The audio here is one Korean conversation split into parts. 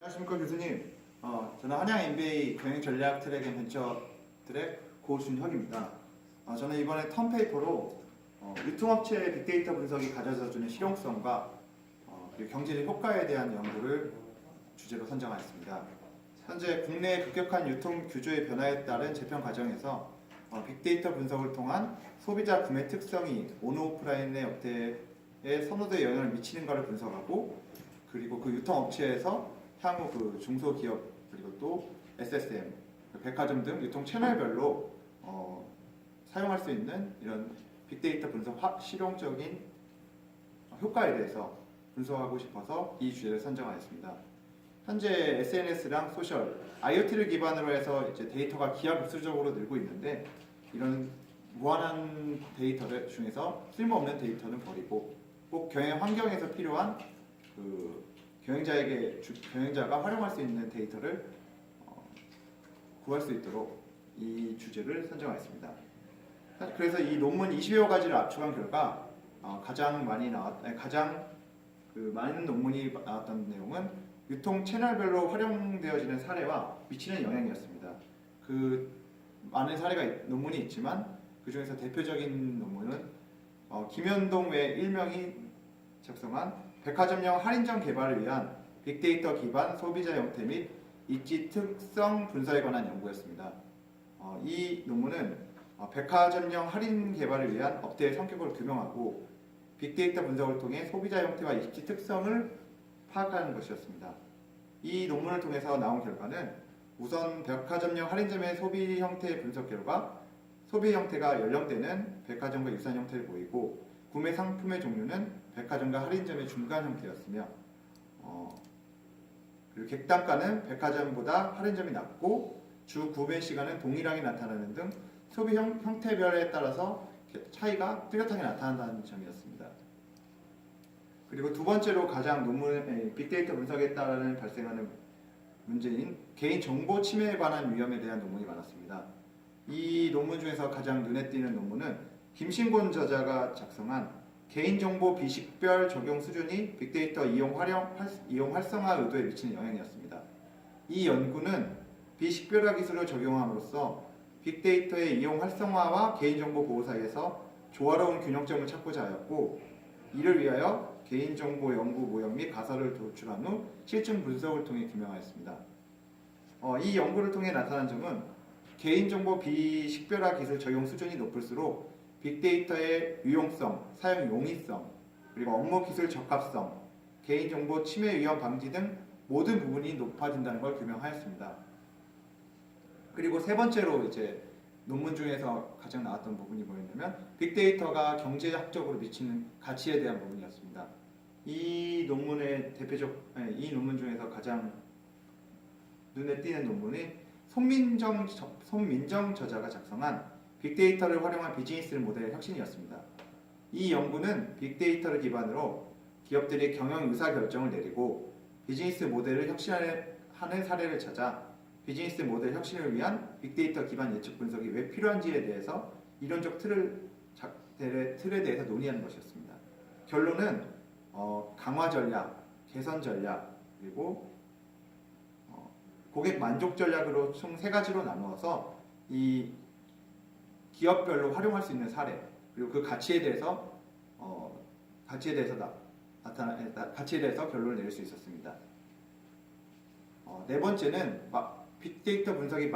안녕하십니까 교수님. 저는 한양 MBA 경영전략 트랙 앤 벤처 트랙 고준혁입니다. 저는 이번에 턴페이퍼로 유통업체의 빅데이터 분석이 가져다주는 실용성과 그리고 경제적 효과에 대한 연구를 주제로 선정하였습니다. 현재 국내 급격한 유통 규조의 변화에 따른 재편 과정에서 빅데이터 분석을 통한 소비자 구매 특성이 온오프라인의 업태에 선호도에 영향을 미치는가를 분석하고, 그리고 그 유통업체에서 향후 그 중소기업 그리고 또 SSM, 백화점 등 유통 채널별로 사용할 수 있는 이런 빅데이터 분석 실용적인 효과에 대해서 분석하고 싶어서 이 주제를 선정하였습니다. 현재 SNS랑 소셜, IoT를 기반으로 해서 이제 데이터가 기하급수적으로 늘고 있는데, 이런 무한한 데이터를 중에서 쓸모없는 데이터는 버리고 꼭 경영 환경에서 필요한 그 경영자가 활용할 수 있는 데이터를 구할 수 있도록 이 주제를 선정하였습니다. 그래서 이 논문 20여 가지를 압축한 결과 가장 많은 논문이 나왔던 내용은 유통 채널별로 활용되어지는 사례와 미치는 영향이었습니다. 그 많은 논문이 있지만 그 중에서 대표적인 논문은 김현동 외 1명이 작성한 백화점형 할인점 개발을 위한 빅데이터 기반 소비자 형태 및 입지 특성 분석에 관한 연구였습니다. 이 논문은 백화점형 할인 개발을 위한 업체의 성격을 규명하고 빅데이터 분석을 통해 소비자 형태와 입지 특성을 파악하는 것이었습니다. 이 논문을 통해서 나온 결과는 우선 백화점형 할인점의 소비 형태 분석 결과 소비 형태가 연령대는 백화점과 유사한 형태를 보이고 구매 상품의 종류는 백화점과 할인점의 중간 형태였으며 그리고 객단가는 백화점보다 할인점이 낮고 주 구매 시간은 동일하게 나타나는 등 소비 형태별에 따라서 차이가 뚜렷하게 나타난다는 점이었습니다. 그리고 두 번째로 가장 빅데이터 분석에 따라 발생하는 문제인 개인정보 침해에 관한 위험에 대한 논문이 많았습니다. 이 논문 중에서 가장 눈에 띄는 논문은 김신곤 저자가 작성한 개인정보 비식별 적용 수준이 빅데이터 이용 활성화 의도에 미치는 영향이었습니다. 이 연구는 비식별화 기술을 적용함으로써 빅데이터의 이용 활성화와 개인정보 보호 사이에서 조화로운 균형점을 찾고자 하였고, 이를 위하여 개인정보 연구 모형 및 가설을 도출한 후 실증 분석을 통해 규명하였습니다. 이 연구를 통해 나타난 점은 개인정보 비식별화 기술 적용 수준이 높을수록 빅데이터의 유용성, 사용 용이성, 그리고 업무 기술 적합성, 개인정보 침해 위험 방지 등 모든 부분이 높아진다는 걸 규명하였습니다. 그리고 세 번째로 이제 논문 중에서 가장 나왔던 부분이 뭐였냐면 빅데이터가 경제학적으로 미치는 가치에 대한 부분이었습니다. 이 논문 중에서 가장 눈에 띄는 논문이 손민정 저자가 작성한 빅데이터를 활용한 비즈니스 모델의 혁신이었습니다. 이 연구는 빅데이터를 기반으로 기업들이 경영 의사결정을 내리고 비즈니스 모델을 혁신하는 사례를 찾아 비즈니스 모델 혁신을 위한 빅데이터 기반 예측 분석이 왜 필요한지에 대해서 이론적 틀에 대해서 논의하는 것이었습니다. 결론은 강화 전략, 개선 전략, 그리고 고객 만족 전략으로 총 세 가지로 나누어서 이 기업별로 활용할 수 있는 사례, 그리고 그 가치에 대해서 결론을 내릴 수 있었습니다. 네 번째는 빅데이터 분석이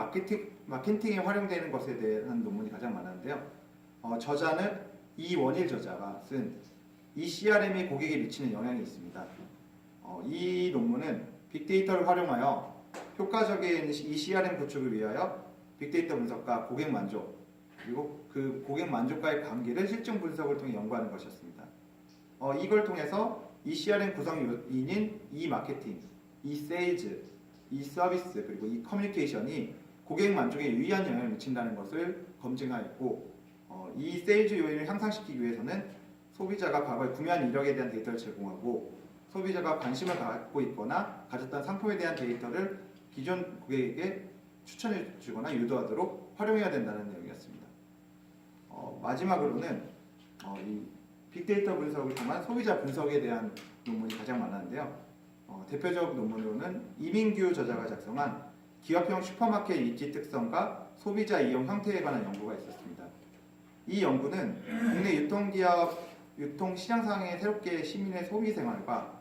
마케팅에 활용되는 것에 대한 논문이 가장 많았는데요. 저자는 이원일 저자가 쓴 이 CRM이 고객에 미치는 영향이 있습니다. 이 논문은 빅데이터를 활용하여 효과적인 이 CRM 구축을 위하여 빅데이터 분석과 고객 만족, 그리고 그 고객 만족과의 관계를 실증 분석을 통해 연구하는 것이었습니다. 이걸 통해서 이 CRM 구성 요인인 이 마케팅, 이 세일즈, 이 서비스, 그리고 이 커뮤니케이션이 고객 만족에 유의한 영향을 미친다는 것을 검증하였고, 이 세일즈 요인을 향상시키기 위해서는 소비자가 과거에 구매한 이력에 대한 데이터를 제공하고 소비자가 관심을 갖고 있거나 가졌던 상품에 대한 데이터를 기존 고객에게 추천해 주거나 유도하도록 활용해야 된다는 내용이었습니다. 마지막으로는 이 빅데이터 분석을 통한 소비자 분석에 대한 논문이 가장 많았는데요. 대표적 논문으로는 이민규 저자가 작성한 기업형 슈퍼마켓 입지 특성과 소비자 이용 형태에 관한 연구가 있었습니다. 이 연구는 국내 유통기업 유통 시장상의 새롭게 시민의 소비 생활과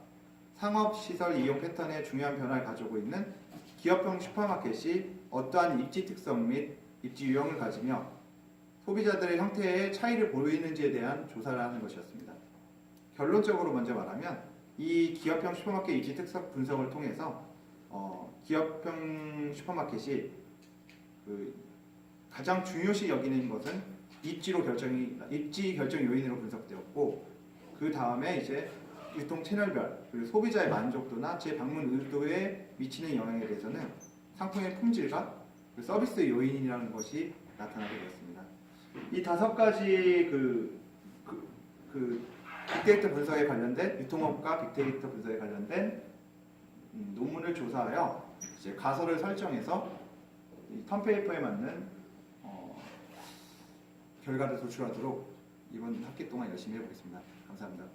상업시설 이용 패턴에 중요한 변화를 가져오고 있는 기업형 슈퍼마켓이 어떠한 입지 특성 및 입지 유형을 가지며 소비자들의 형태의 차이를 보이는지에 대한 조사를 하는 것이었습니다. 결론적으로 먼저 말하면 이 기업형 슈퍼마켓 입지 특성 분석을 통해서 기업형 슈퍼마켓이 가장 중요시 여기는 것은 입지 결정 요인으로 분석되었고, 그 다음에 이제 유통 채널별 그리고 소비자의 만족도나 재방문 의도에 미치는 영향에 대해서는 상품의 품질과 서비스 요인이라는 것이 나타나게 되었습니다. 이 5가지 빅데이터 분석에 관련된 유통업과 빅데이터 분석에 관련된 논문을 조사하여 이제 가설을 설정해서 이 턴페이퍼에 맞는 결과를 도출하도록 이번 학기 동안 열심히 해보겠습니다. 감사합니다.